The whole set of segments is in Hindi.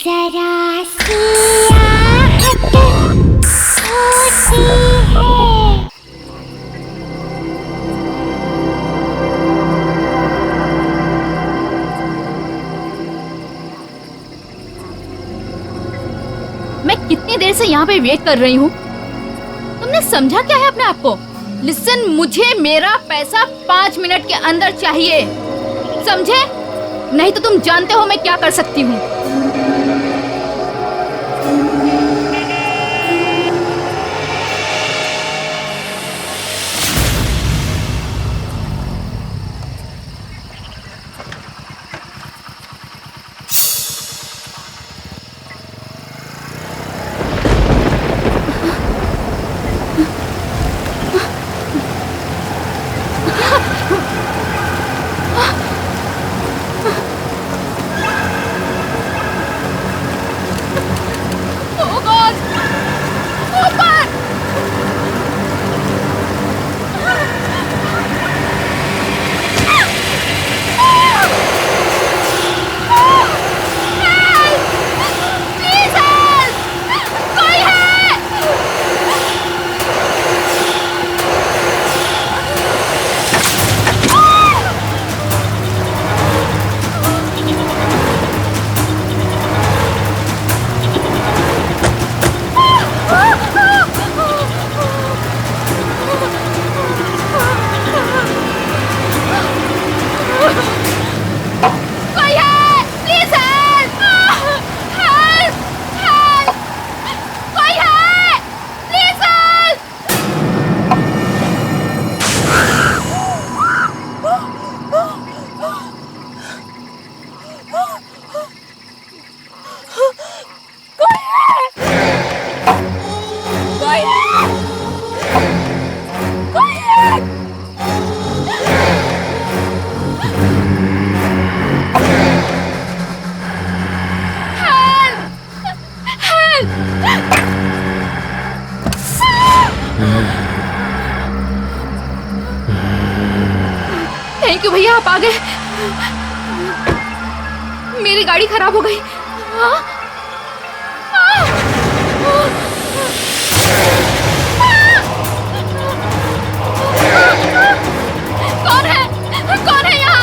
जरा सी आहट होती है। मैं कितनी देर से यहाँ पे वेट कर रही हूँ। तुमने समझा क्या है अपने आप को? लिसन, मुझे मेरा पैसा 5 मिनट के अंदर चाहिए, समझे? नहीं तो तुम जानते हो मैं क्या कर सकती हूँ। थैंक यू भैया, आप आ गए। मेरी गाड़ी खराब हो गई। कौन है? कौन है यहाँ?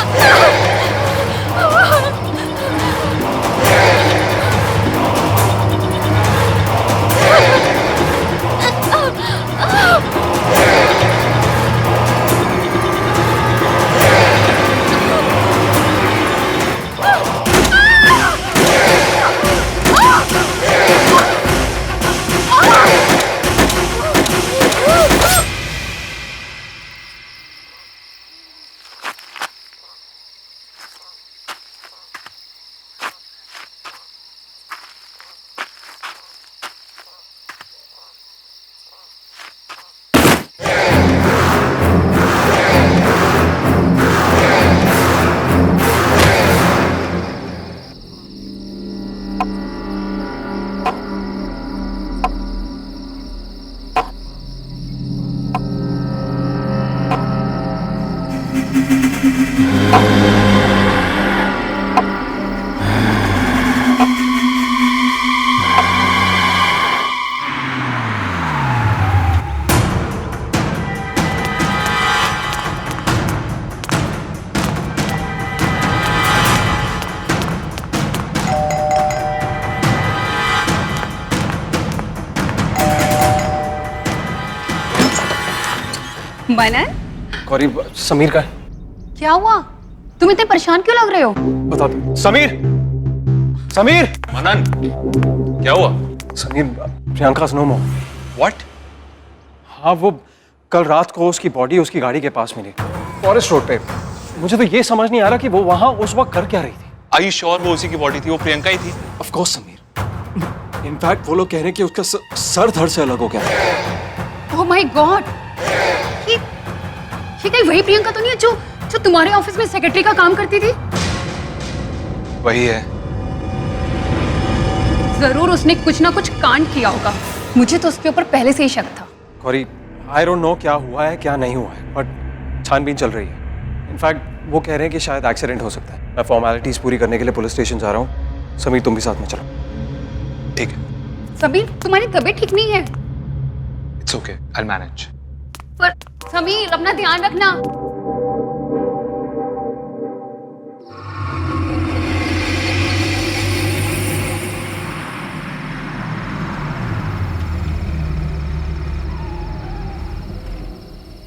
मनन, गौरी, समीर का है। क्या हुआ? तुम इतने परेशान क्यों लग रहे हो? बता दो। समीर, समीर। मनन, क्या हुआ? Sameer, Priyanka no more. What? हाँ, वो कल रात को उसकी बॉडी उसकी गाड़ी के पास मिली, फॉरेस्ट रोड पे। मुझे तो ये समझ नहीं आ रहा कि वो वहाँ उस वक्त कर क्या रही थी। Are you sure वो उसी की बॉडी थी? वो प्रियंका ही थी? Of course Sameer. इनफैक्ट वो लोग कह रहे हैं कि उसका सर धड़ से अलग हो गया। ओह माय गॉड, ये कहीं वही प्रियंका तो नहीं है जो तुम्हारे ऑफिस में सेक्रेटरी का काम करती थी? वही है। जरूर उसने कुछ ना कुछ कांड किया होगा। मुझे तो उसके ऊपर पहले से ही शक था। गौरी, आई डोंट नो क्या हुआ है क्या नहीं हुआ है, बट छानबीन चल रही है। इनफैक्ट वो कह रहे हैं कि शायद एक्सीडेंट हो सकता है। मैं फॉर्मेलिटीज पूरी करने के लिए पुलिस स्टेशन जा रहा हूँ। समीर, तुम भी साथ में चलो। ठीक है। समीर, तुम्हारी तबीयत ठीक नहीं है। It's okay, I will manage. पर समीर, अपना ध्यान रखना।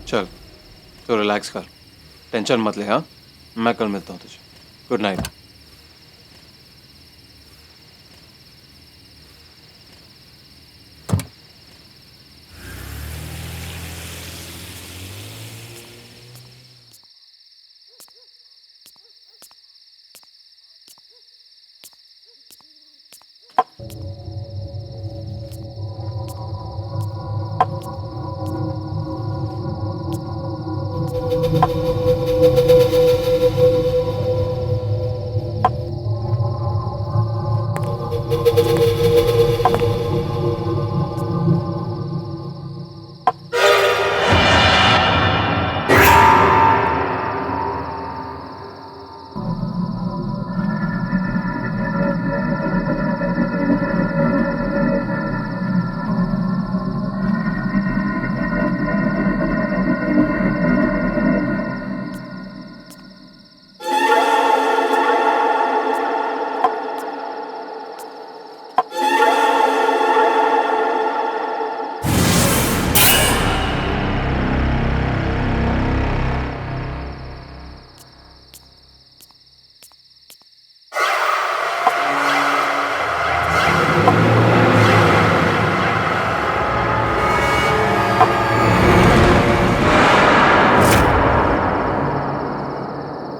चल तो रिलैक्स कर, टेंशन मत ले। हाँ, मैं कल मिलता हूँ तुझे। Good night.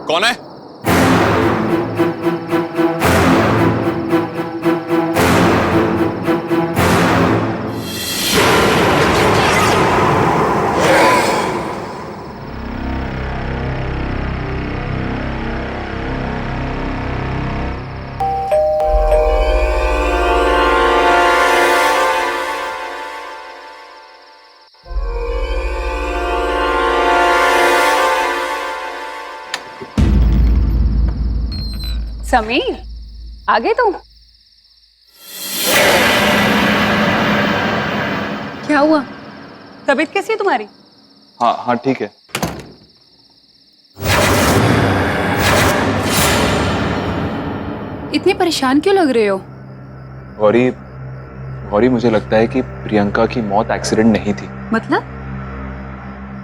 कौन है? समीर, आ गए तुम? क्या हुआ? तबीयत कैसी है तुम्हारी? हाँ हाँ ठीक है। इतने परेशान क्यों लग रहे हो? गौरी, गौरी मुझे लगता है कि प्रियंका की मौत एक्सीडेंट नहीं थी।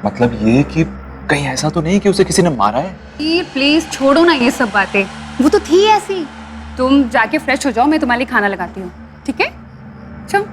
मतलब ये कि कहीं ऐसा तो नहीं कि उसे किसी ने मारा है? प्लीज छोड़ो ना ये सब बातें, वो तो थी ऐसी। तुम जाके फ्रेश हो जाओ, मैं तुम्हारे लिए खाना लगाती हूँ, ठीक है? चलो।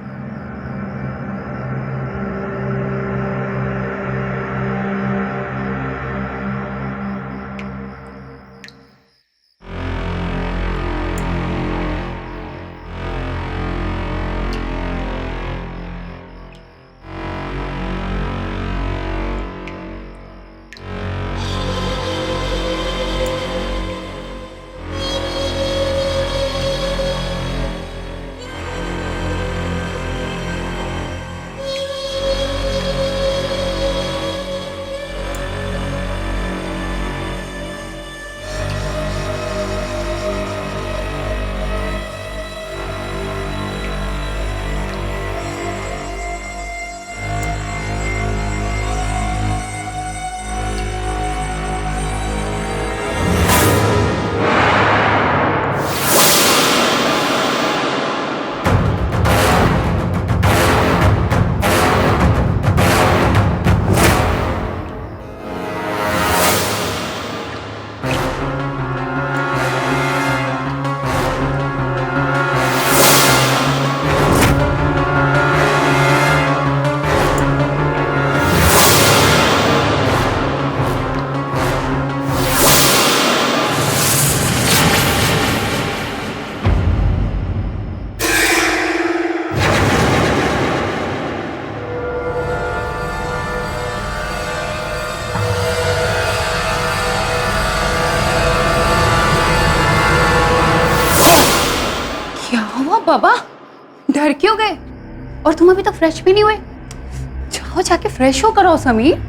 बाबा, डर क्यों गए? और तुम अभी तक फ्रेश भी नहीं हुए? जाओ जाके फ्रेश हो करो समीर।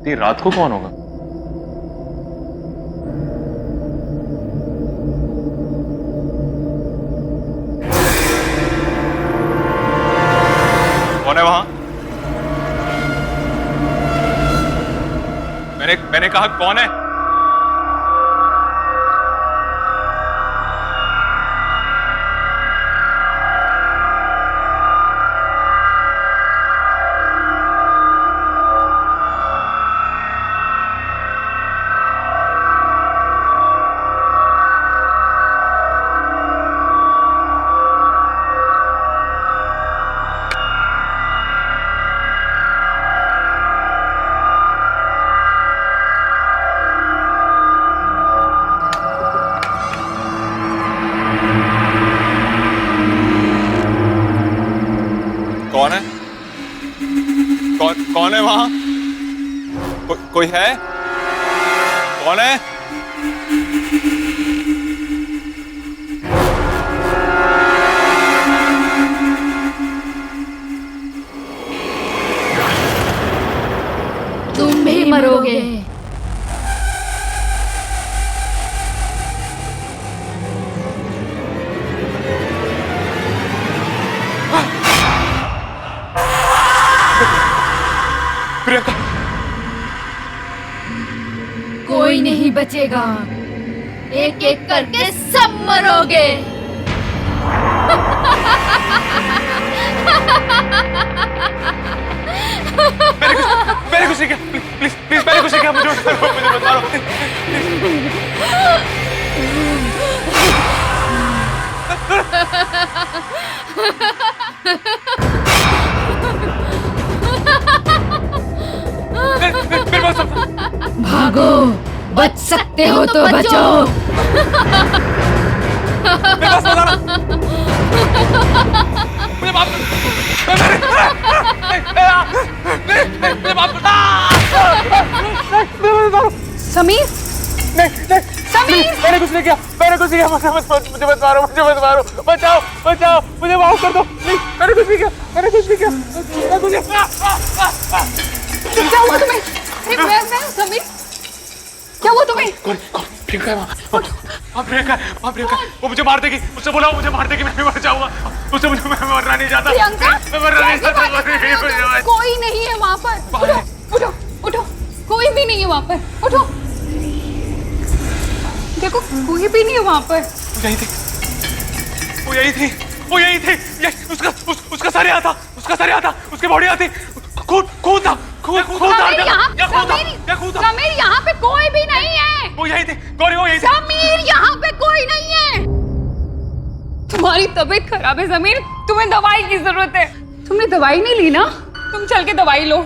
इतनी रात को कौन होगा? कौन है वहां? मैंने कहा कौन है? कौन है? कौन है वहां? कोई है? कौन है? तुम भी मरोगे। प्रियंका, कोई नहीं बचेगा, एक एक करके सब मरोगे। मैंने कुछ नहीं किया, प्लीज प्लीज मैंने कुछ नहीं किया, मुझे मत मारो। भागो, बच सकते हो तो बचो। मुझे माफ समीर, समीर, मैंने कुछ नहीं किया, मुझे मत मारो, बचाओ, मुझे माफ कर दो, प्लीज, मैंने कुछ नहीं किया, क्या हुआ तुम्हें? अरे मैं समीर, क्या हुआ तुम्हें? प्रियंका वो मुझे मार देगी, मुझसे बोला मुझे मार देगी, मैं भी मर जाऊंगा, उससे मैं मरना नहीं चाहता। प्रियंका, मैं मरना नहीं चाहता। कोई नहीं है वहाँ पर। उठो, कोई भी नहीं है वहाँ पर। उठो, देखो कोई भी नहीं है वहाँ पर। वो यही थी, उसका सर यहाँ था, उसकी बॉडी यहाँ थी, खून था। समीर, यहाँ पे कोई भी नहीं है। वो यही थी, गौरी वो यही थी। समीर, यहाँ पे कोई नहीं है। तुम्हारी तबीयत खराब है समीर, तुम्हें दवाई की जरूरत है। तुमने दवाई नहीं ली ना? तुम चल के दवाई लो।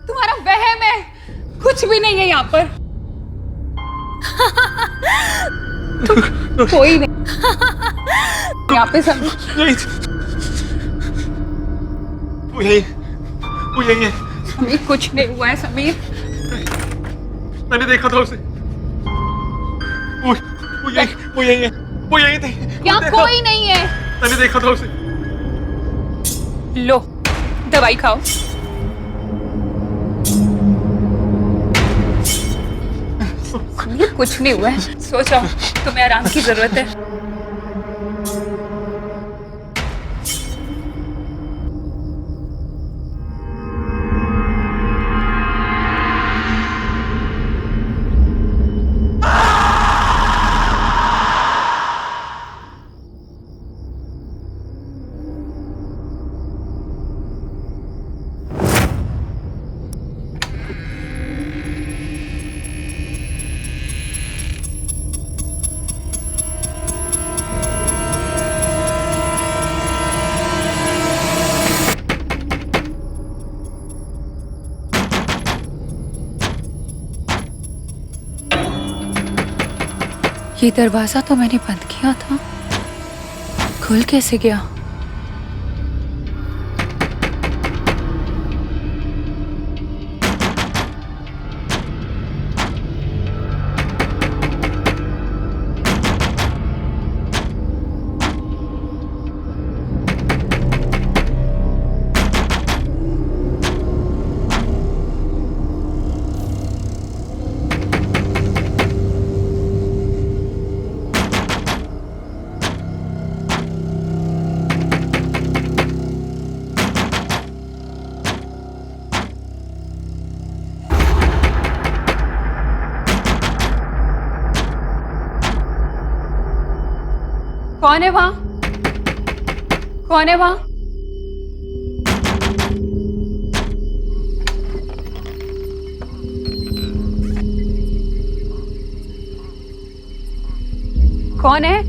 तुम्हारा वहम है, कुछ भी नहीं है यहाँ पर। कोई नहीं यहाँ पे समीर। यही थी, वो यही है। समीर, कुछ नहीं हुआ है समीर। मैंने देखा था उसे, वो यही थी। यहाँ कोई नहीं है। मैंने देखा था उसे। लो, दवाई खाओ। समीर, कुछ नहीं हुआ है, सो जाओ, तुम्हें आराम की जरूरत है। ये दरवाजा तो मैंने बंद किया था, खुल कैसे गया? कौन है वहां? कौन है वहां? कौन है?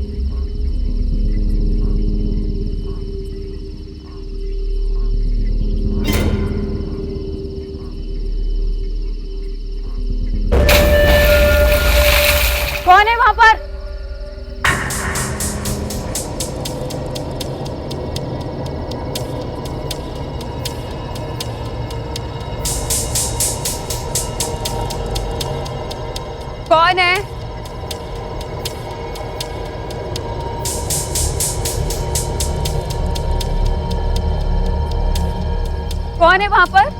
कौन है वहां पर? कौन है? कौन है वहां पर?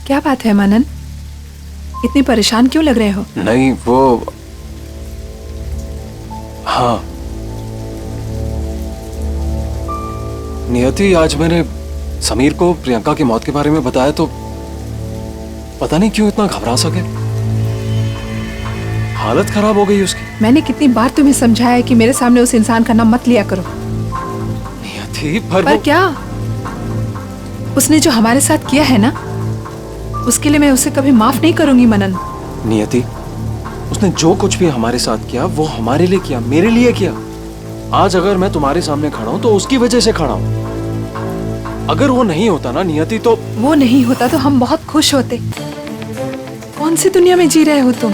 क्या बात है मनन, इतनी परेशान क्यों लग रहे हो? नहीं वो, हाँ नियति, आज मैंने समीर को प्रियंका की मौत के बारे में बताया तो पता नहीं क्यों इतना घबरा सा गया। हालत खराब हो गई उसकी। मैंने कितनी बार तुम्हें समझाया है कि मेरे सामने उस इंसान का नाम मत लिया करो। नियति पर क्या उसने जो हमारे साथ किया है ना, उसके लिए मैं उसे कभी माफ नहीं करूंगी मनन। नियति, उसने जो कुछ भी हमारे साथ किया वो हमारे लिए किया, मेरे लिए किया। आज अगर मैं तुम्हारे सामने खड़ा हूं तो उसकी वजह से खड़ा हूं। अगर वो नहीं होता ना नियति, तो वो नहीं होता तो हम बहुत खुश होते। कौन सी दुनिया में जी रहे हो तुम?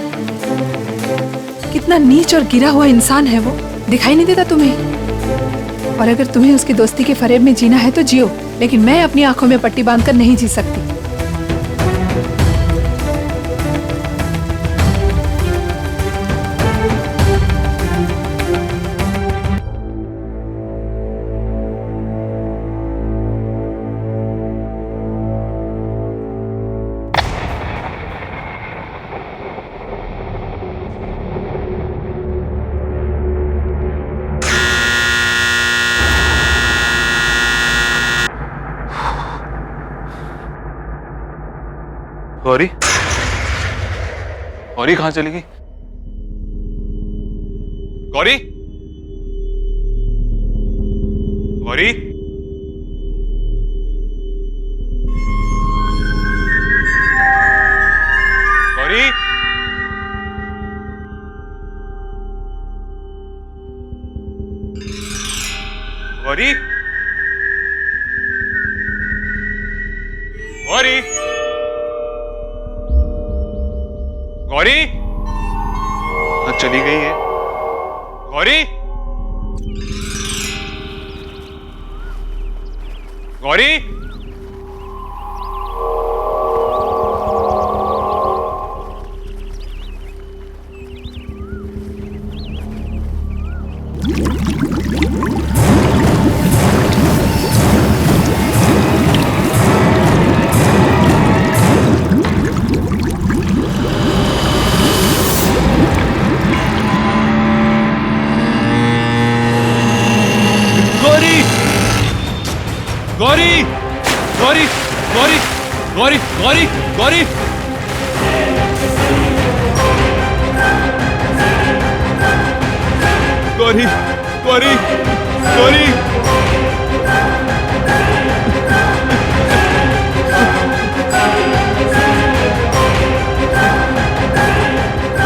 कितना नीच और गिरा हुआ इंसान है वो, दिखाई नहीं देता तुम्हें? और अगर तुम्हें उसकी दोस्ती के फरेब में जीना है तो जियो, लेकिन मैं अपनी आंखों में पट्टी बांधकर नहीं जी सकती। गौरी, गौरी कहाँ चली गई? गौरी, गौरी, गौरी, गौरी, गौरी, गौरी, चली गई है। Gauri, Gauri, Gauri Gauri Gauri Gauri Gauri Gauri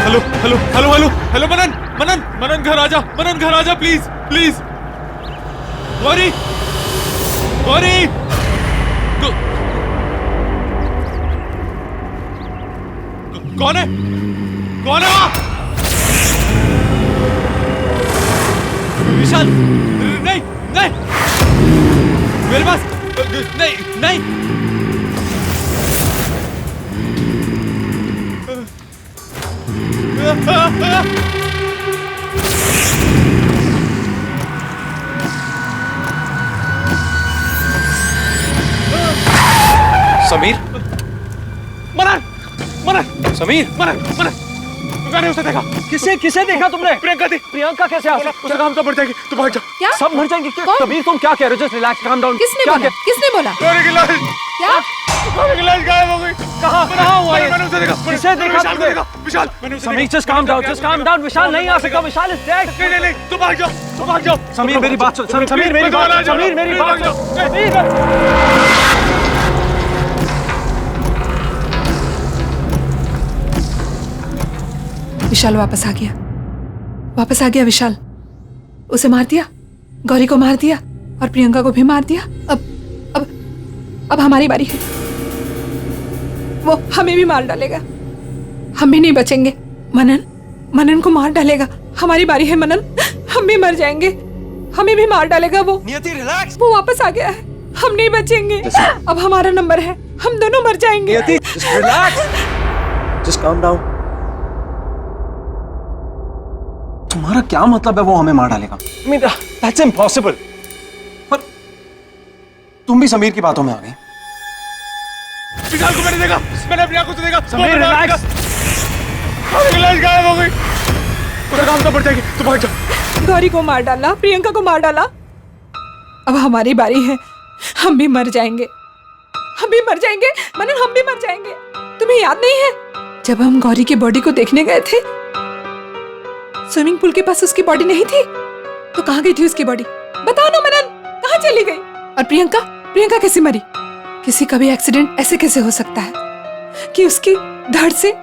hello hello hello hello hello Manan Manan Manan घर आजा प्लीज प्लीज गौरी गौरी कौन है वहाँ? विशाल नहीं नहीं मेरे पास नहीं नहीं समीर मनन मनन समीर मनन मनन मैंने उसे देखा। किसे देखा तुमने? प्रियंका थी। प्रियंका कैसे आ उसे काम तो मर जाएगी, तुम भाग जाओ। क्या? सब मर जाएंगे क्या? कौन? समीर तुम क्या कह रहे हो? Just relax, calm down. किसने बोला गौरी की लाश क्या? गौरी की लाश गायब हो गई। कहाँ हुआ ये? मैंने उसे देखा। किसे देखा विशाल को तुमने? देखा। विशाल मैंने उसे समीर देखा। जस्ट काम डाउन, विशाल नहीं आ सकता, विशाल इज डेड। नहीं तुम भाग जाओ समीर मेरी बात सुन, समीर मेरी बात सुन, समीर मेरी बात सुन, समीर। विशाल वापस आ गया विशाल। उसे मार दिया, गौरी को मार दिया और प्रियंका को भी मार दिया। अब हमारी बारी है। वो हमें भी मार डालेगा, हम भी नहीं बचेंगे। मनन को मार डालेगा। हमारी बारी है मनन, हम भी मर जाएंगे, हमें भी मार डालेगा वो। नियति रिलैक्स। वो वापस आ गया है, हम नहीं बचेंगे। अब हमारा नंबर है, हम दोनों मर जाएंगे। नियति just relax, just calm down. तुम्हारा क्या मतलब है वो हमें मार डालेगा? I mean, that's impossible. पर तुम भी समीर की बातों में आ गई। विशाल को मैंने देखा, मैंने अपनी आंखों से देखा। समीर रिलैक्स। गौरी की लाश गायब हो गई। उसे काम तो मर जाएगी, तुम भाग जाओ। गौरी को मार डाला, प्रियंका को मार डाला। अब हमारी बारी है, हम भी मर जाएंगे, मनन हम भी मर जाएंगे। तुम्हें याद नहीं है जब हम गौरी की बॉडी को देखने गए थे? स्विमिंग पूल के पास उसकी बॉडी नहीं थी तो कहाँ गई थी उसकी बॉडी? बताओ ना मनन, कहाँ चली गई? और प्रियंका कैसे मरी? किसी का भी एक्सीडेंट ऐसे कैसे हो सकता है कि उसकी धड़ से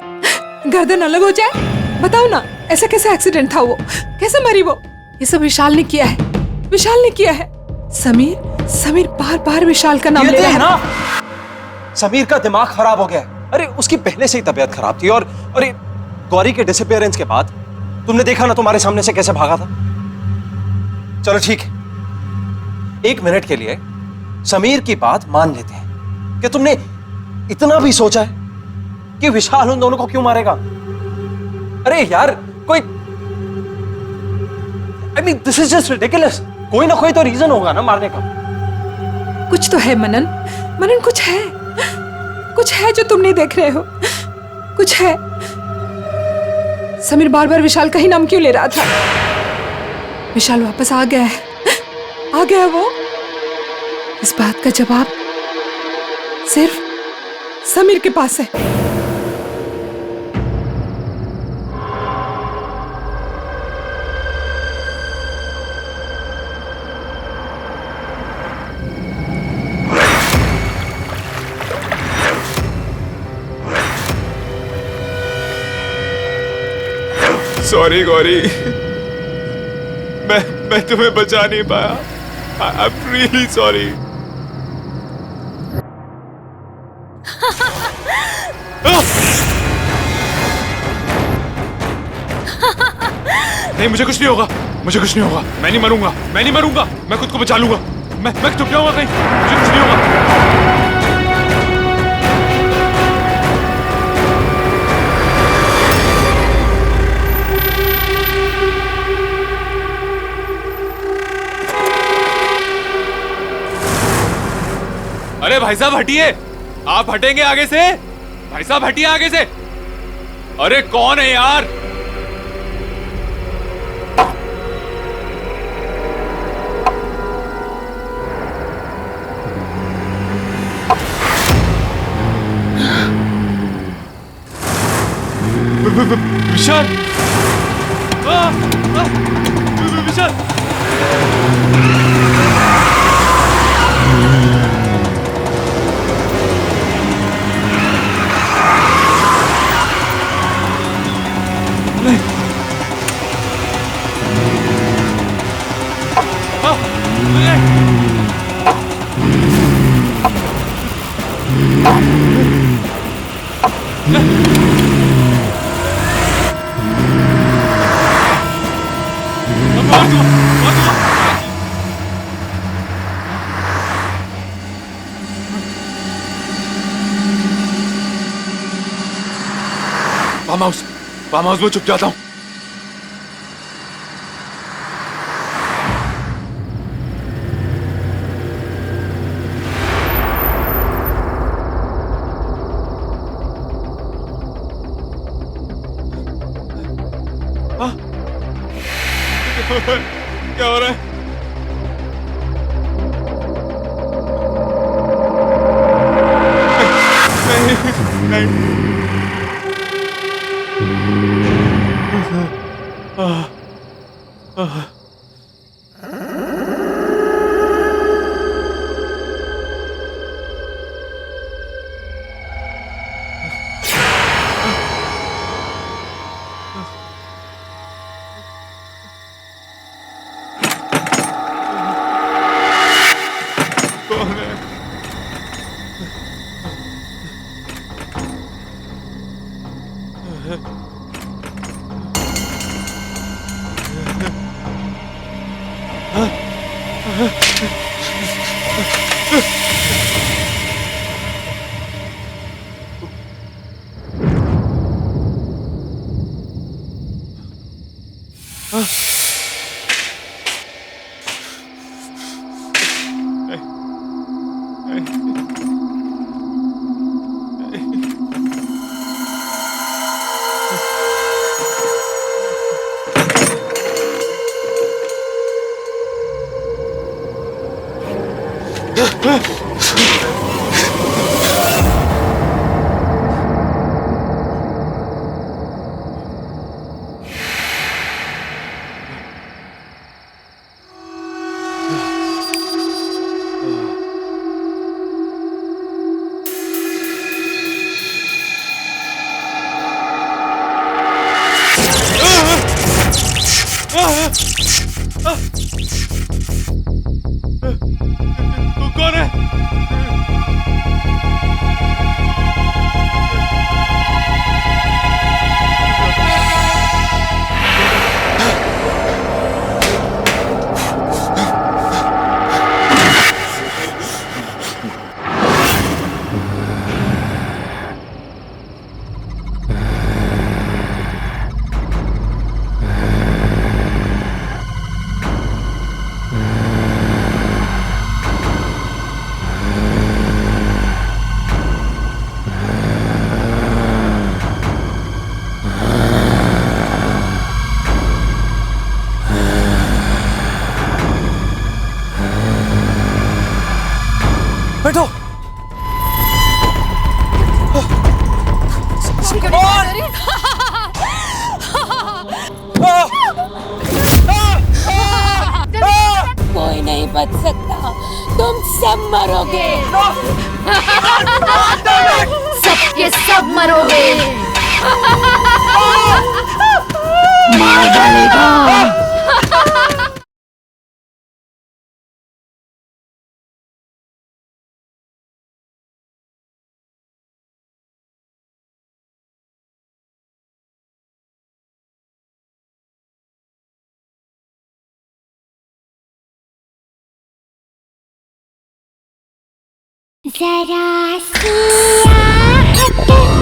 गर्दन अलग हो जाए? बताओ ना, ऐसा कैसे एक्सीडेंट था? वो कैसे मरी? वो ये सब विशाल ने किया है। समीर बार विशाल का नाम ले रहा है ना। समीर का दिमाग खराब हो गया है। अरे उसकी पहले से ही तबीयत खराब थी और अरे गौरी के डिसअपीयरेंस के बाद तुमने देखा ना तुम्हारे सामने से कैसे भागा था। चलो ठीक है, 1 मिनट के लिए समीर की बात मान लेते हैं कि तुमने इतना भी सोचा है कि विशाल उन दोनों को क्यों मारेगा? अरे यार कोई दिस इज जस्ट रिडिकुलस। कोई ना कोई तो रीजन होगा ना मारने का। कुछ तो है मनन, कुछ है जो तुम नहीं देख रहे हो। कुछ है। समीर बार विशाल का ही नाम क्यों ले रहा था? विशाल वापस आ गया है वो। इस बात का जवाब सिर्फ समीर के पास है। सॉरी गौरी, मैं तुम्हें बचा नहीं पाया। I am really sorry. नहीं मुझे कुछ नहीं होगा, मैं नहीं मरूंगा, मैं खुद को बचा लूंगा। मैं छुप जाऊंगा कहीं, मुझे कुछ नहीं होगा। अरे भाई साहब हटिए, आप हटेंगे आगे से? भाई साहब हटिए आगे से। अरे कौन है यार? विशाल विशाल नहीं फार्म हाउस में चुप जाता हूँ। क्या हो रहा है? नहीं नहीं कौन है? तू कौन है? बैठो। कोई नहीं बच सकता, तुम सब मरोगे। सब के सब मरोगे। मार डालेगा। जरा सी आहट होती है।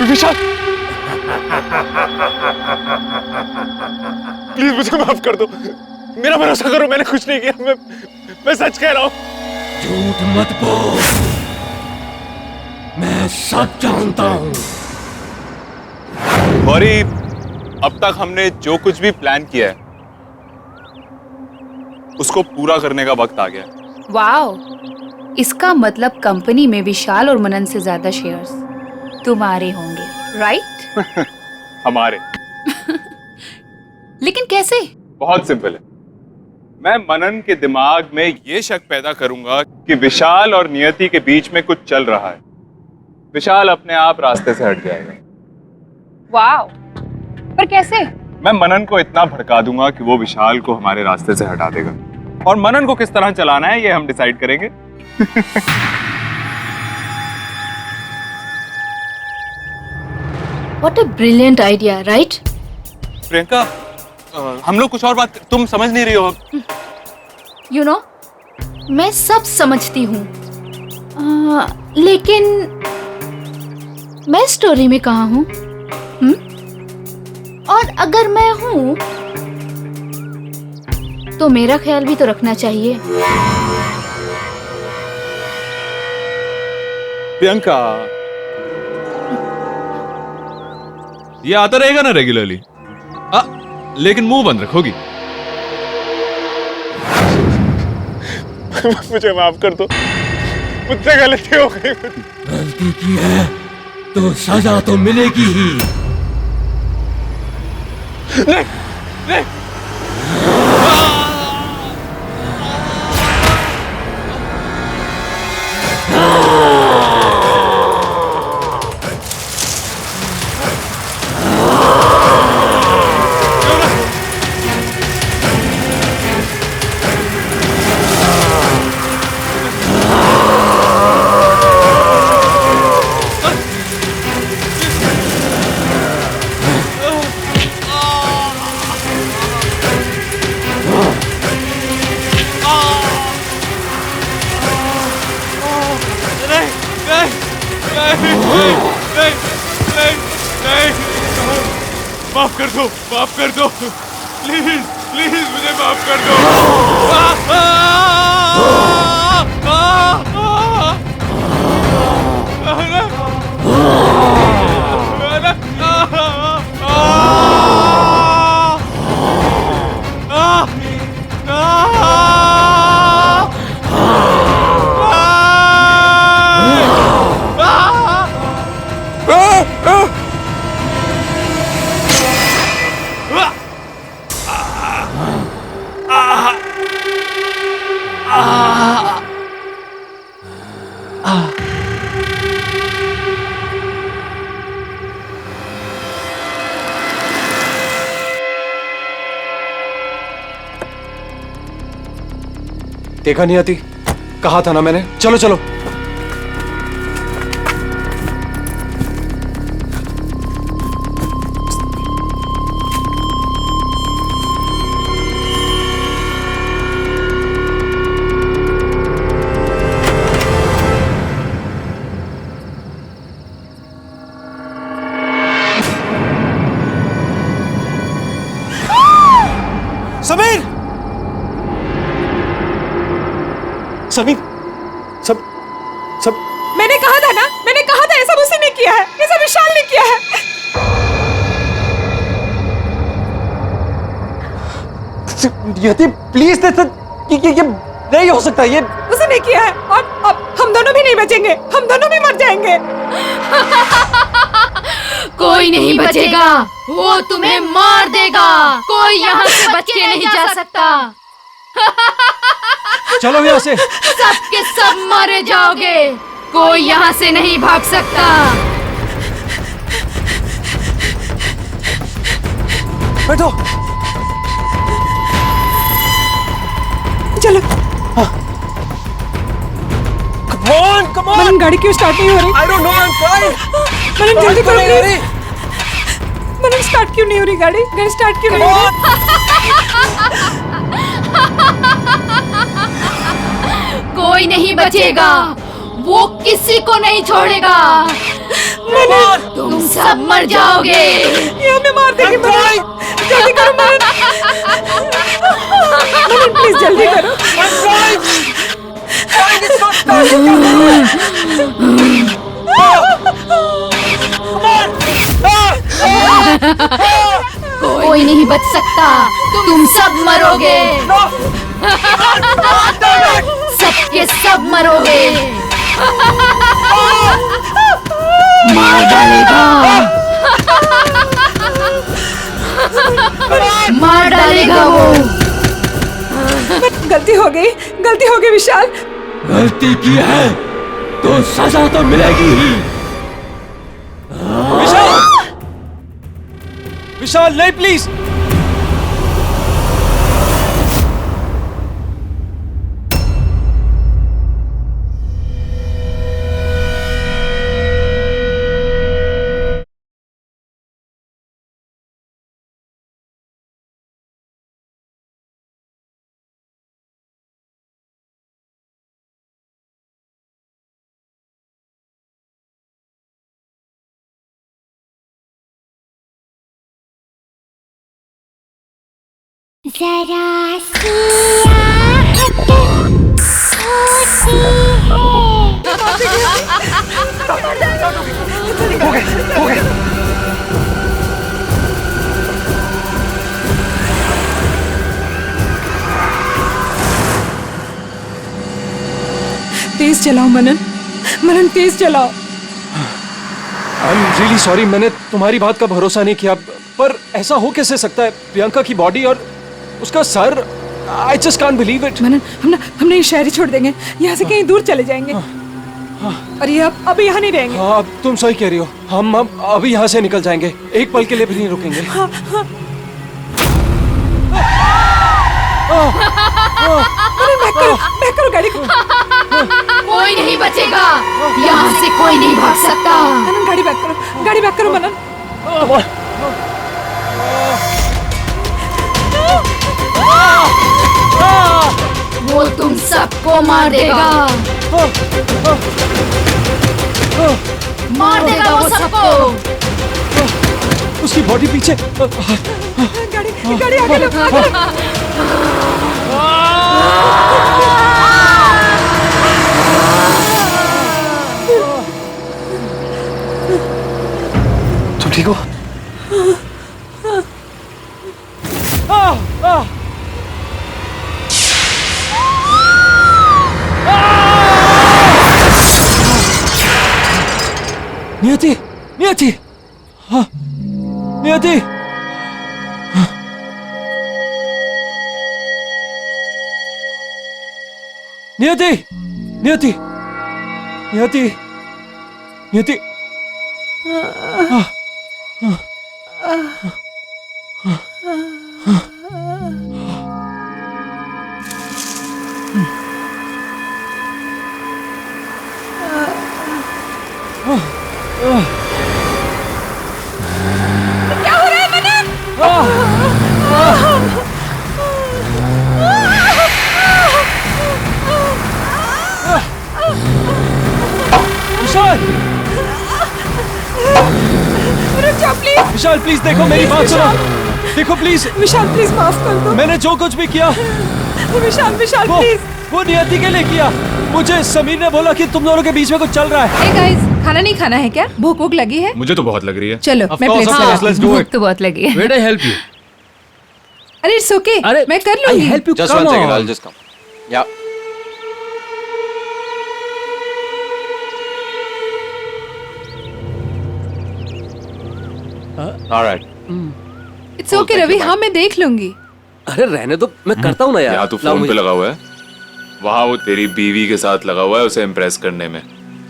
विशाल, प्लीज मुझे माफ कर दो, मेरा भरोसा करो, मैंने कुछ नहीं किया, मैं सच कह रहा हूं। झूठ मत बोल, मैं सब जानता हूं। गौरी, अब तक हमने जो कुछ भी प्लान किया है उसको पूरा करने का वक्त आ गया है। वाओ, इसका मतलब कंपनी में विशाल और मनन से ज्यादा शेयर्स तुम्हारे होंगे, राइट? हमारे। लेकिन कैसे? बहुत सिंपल है, मैं मनन के दिमाग में ये शक पैदा करूंगा कि विशाल और नियति के बीच में कुछ चल रहा है। विशाल अपने आप रास्ते से हट जाएगा। वाओ, पर कैसे? मैं मनन को इतना भड़का दूंगा कि वो विशाल को हमारे रास्ते से हटा देगा, और मनन को किस तरह चलाना है ये हम डिसाइड करेंगे। What a brilliant idea, right? Priyanka, हम लोग कुछ और बात, तुम समझ नहीं रही हो। You know, मैं सब समझती हूँ, लेकिन मैं स्टोरी में कहाँ हूँ? और अगर मैं हूँ तो मेरा ख्याल भी तो रखना चाहिए। प्रियंका, ये आता रहेगा ना रेगुलरली, लेकिन मुंह बंद रखोगी। मुझे माफ कर दो, मुझसे गलती हो गई। गलती की है तो सजा तो मिलेगी ही। नहीं, नहीं। माफ कर दो, माफ कर दो, प्लीज प्लीज मुझे माफ कर दो। देखा नहीं आती, कहा था ना मैंने। चलो चलो। समीर, समीर, सब मैंने कहा था ना, मैंने कहा था, ऐसा मुझसे नहीं किया है, ऐसा विशाल ने किया है। यति प्लीज, ये नहीं हो सकता, ये उसने नहीं किया है, और अब हम दोनों भी नहीं बचेंगे, हम दोनों भी मर जाएंगे। कोई नहीं बचेगा, वो तुम्हें मार देगा, कोई यहाँ से बच के नहीं जा सकता। चलो यहाँ से। सब के सब मारे जाओगे, कोई यहाँ से नहीं भाग सकता। बैठो। चलो। Come on. मनन, गाड़ी क्यों स्टार्ट नहीं हो रही? I don't know, I'm trying. मनन जल्दी करो नहीं हो प्लीज। मनन स्टार्ट क्यों नहीं हो रही गाड़ी? गाड़ी स्टार्ट क्यों नहीं हो रही? कोई नहीं बचेगा, वो किसी को नहीं छोड़ेगा। तुम सब मर जाओगे। ये हमें मार देगी मनन। जल्दी करो मनन। मनन प्लीज जल्दी करो। कोई नहीं बच सकता, तुम सब मरोगे। सबके सब मरोगे। मार डालेगा। मार डालेगा वो। गलती हो गई विशाल। गलती की है तो सजा तो मिलेगी ही। विशाल, विशाल नहीं प्लीज। जरा सी आहट होती है। तेज चलाओ मनन। मनन तेज चलाओ। आई एम रियली सॉरी, मैंने तुम्हारी बात का भरोसा नहीं किया, पर ऐसा हो कैसे सकता है? प्रियंका की बॉडी और उसका सर, I just can't believe it. Manan हम ये शहर ही छोड़ देंगे, यहाँ से कहीं दूर चले जाएंगे। और ये अब यहाँ नहीं रहेंगे। हाँ, अब तुम सही कह रही हो। हम अब अभी यहाँ से निकल जाएंगे, एक पल के लिए भी नहीं रुकेंगे। बैक करो गाड़ी को। कोई नहीं बचेगा, यहाँ से कोई नहीं भाग सकता। मनन गाड़ी बैक करो मनन। वो तुम सबको मार देगा। मार देगा वो सबको। उसकी बॉडी पीछे। गाड़ी आगे लो। तुम ठीक हो? नियति, नियति, हाँ, नियति, नियति, नियति, नियति, नियति, विशाल प्लीज देखो, मेरी बात सुनो। देखो प्लीज विशाल प्लीज माफ कर दो। मैंने जो कुछ भी किया विशाल प्लीज। वो नियति के लिए किया। मुझे समीर ने बोला कि तुम दोनों के बीच में कुछ चल रहा है। Hey guys, खाना नहीं खाना है क्या? भूख लगी है? मुझे तो बहुत लग रही है। चलो मैं प्लेट भूख तो बहुत लगी है। Where do I help you? अरे इट्स ओके, मैं कर I लूंगी। help you. Just Come one second, on. I'll just come. Yeah. All right. It's okay Ravi, हाँ मैं देख लूंगी। अरे रहने दो, मैं करता हूँ ना यार। यहाँ तू लाओ फोन पे मुझे। लगा हुआ है, वहाँ वो तेरी बीवी के साथ लगा हुआ है उसे इम्प्रेस करने में।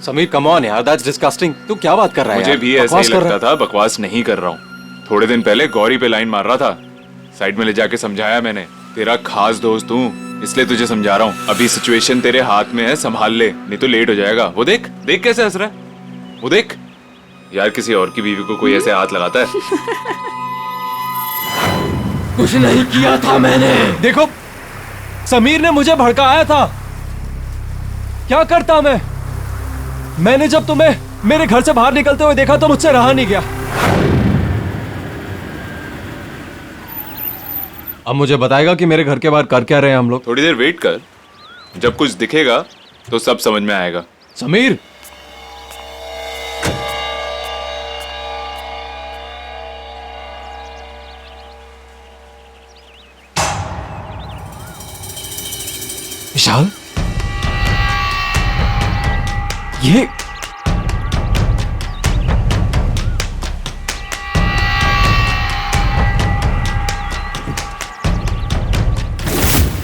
समीर कम ऑन यार, दैट्स डिस्गस्टिंग। तू क्या बात कर रहा है? मुझे यार? भी ऐसा बकवास ही कर रहा लगता था, बकवास नहीं कर रहा हूँ। थोड़े दिन पहले गौरी पे लाइन मार रहा था, साइड में ले जाके समझाया मैंने। तेरा खास दोस्त हूँ, इसलिए तुझे समझा रहा हूँ। अभी सिचुएशन तेरे हाथ में है, संभाल ले, नहीं तो लेट हो जाएगा। वो देख देख कैसे हंस रहा है, वो देख। यार किसी और की बीवी को कोई ऐसे हाथ लगाता है? कुछ नहीं किया था मैंने। देखो समीर ने मुझे भड़काया था। क्या करता मैं? मैंने जब तुम्हें मेरे घर से बाहर निकलते हुए देखा तो मुझसे रहा नहीं गया। अब मुझे बताएगा कि मेरे घर के बाहर कर क्या रहे हैं हम लोग? थोड़ी देर वेट कर, जब कुछ दिखेगा तो सब समझ में आएगा। समीर, विशाल, ये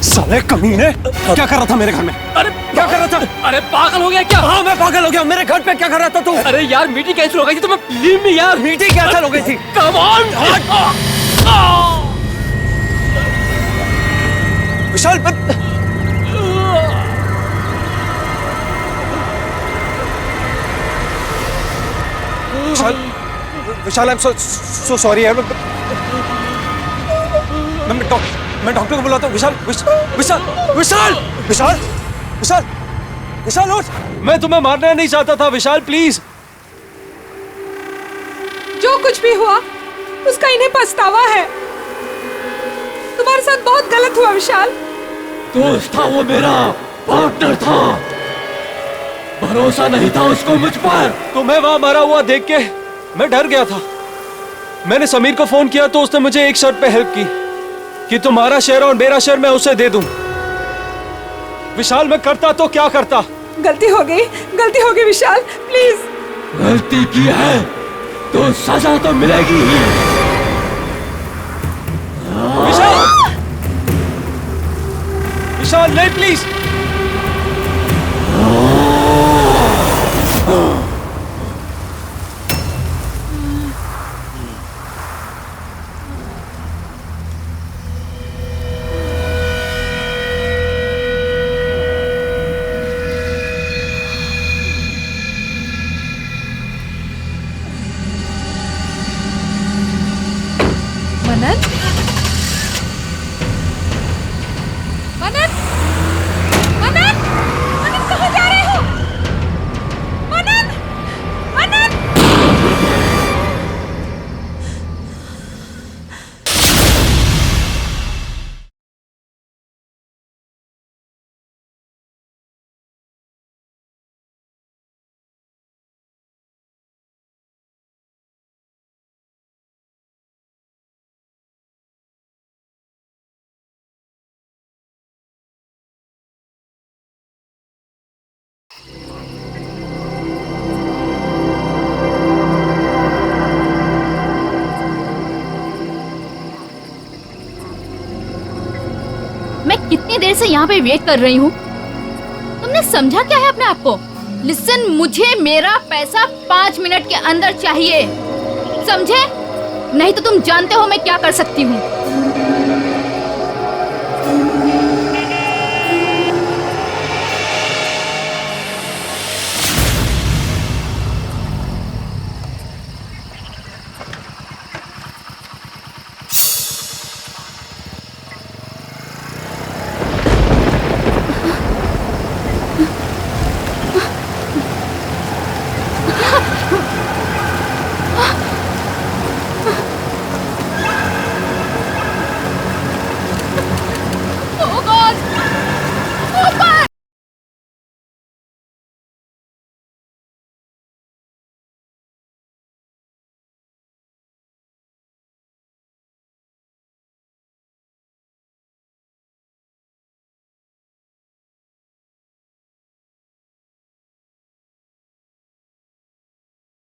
साले कमीने, क्या कर रहा था मेरे घर में? अरे क्या कर रहा था? अरे पागल हो गया क्या? हाँ, मैं पागल हो गया। मेरे घर पे क्या कर रहा था तू? अरे यार मीटिंग कैंसिल हो गई थी तो मैं लीव में यार। मीटिंग कैंसिल हो गई थी? Come on. Vishal, Vishal, Vishal, I am so sorry यार। मैं डॉक्टर को बुलाता हूँ। विशाल, विशाल, विशाल, विशाल, विशाल, विशाल उठ। मैं तुम्हें मारना नहीं चाहता था विशाल, प्लीज। जो कुछ भी हुआ उसका इन्हें पछतावा है। तुम्हारे साथ बहुत गलत हुआ विशाल। दोस्त था वो, मेरा पार्टनर था, भरोसा नहीं था उसको मुझ पर। तुम्हें वहां मरा हुआ देख के मैं डर गया था। मैंने समीर को फोन किया तो उसने मुझे एक शर्त पे हेल्प की कि तुम्हारा शेयर और मेरा शेयर मैं उसे दे दूं। विशाल, मैं करता तो क्या करता? गलती हो गई विशाल, प्लीज। गलती की है तो सजा तो मिलेगी ही। विशाल, विशाल, नहीं, प्लीज। मनन, मनन, मनन, मनन, कहाँ जा रहे हो? मनन, मनन। मैं कितनी देर से यहाँ पे वेट कर रही हूँ। तुमने समझा क्या है अपने आप को? लिसन, मुझे मेरा पैसा 5 मिनट के अंदर चाहिए, समझे? नहीं तो तुम जानते हो मैं क्या कर सकती हूँ।